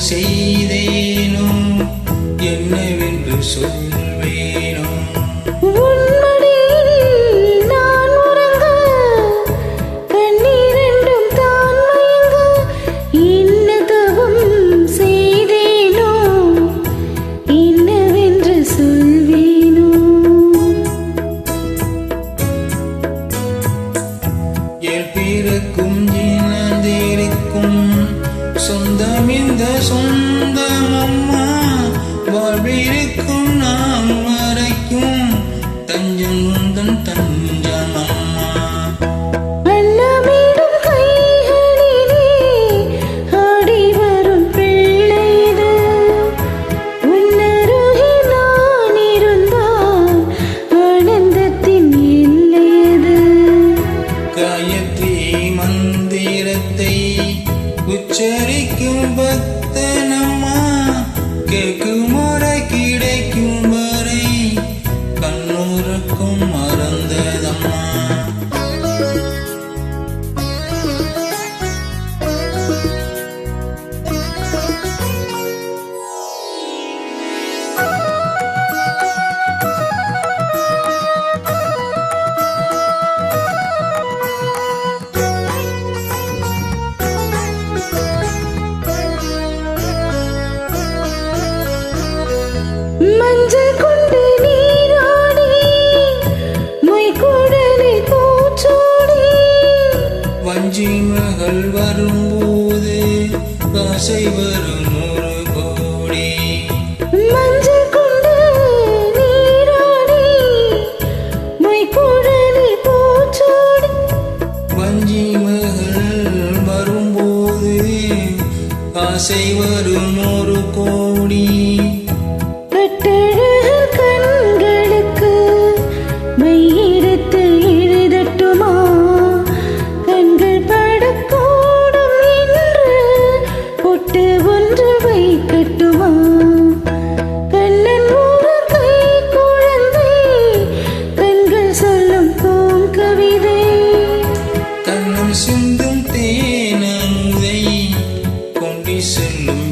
செய்தேனோ என்னவென்று சொல்வேனோ. பிறக்கும் இனந்திருக்கும் சொந்தம் இந்த சொந்தம் அம்மா வாழ்விருக்கும் நாம் வரைக்கும் தஞ்சம் உந்தன் தஞ்சம் அம்மா. காயத்ரி மந்திரத்தை உச்சரிக்கும் பக்தனம்மா கேட்கும் முறை கிடைக்கும் வரை கண்ணூருக்கும் மறந்ததம்மா. மஞ்சள் கொண்டு நீராடி மொய்குடலில் பூச்சூடி வஞ்சி மகள் வரும்போது ஆசை வரும் ஒரு கோடி. மஞ்சள் கொண்டு நீராடி மொய்குடலில் பூச்சூடி வஞ்சி மகள் வரும்போது ஆசை வரும் ஒரு கோடி. கண்களுக்கு மையெடுத்து எழுதட்டுமா கண்கள் படக்கூடும் என்று பொட்டு ஒன்று வைக்கட்டுமா. கண்ணன் ஒரு கை குழந்தை கண்கள் சொல்லும் பூங்கவிதை கண்ணம் சிந்தும் தேனமுதை கொண்டு செல்லும்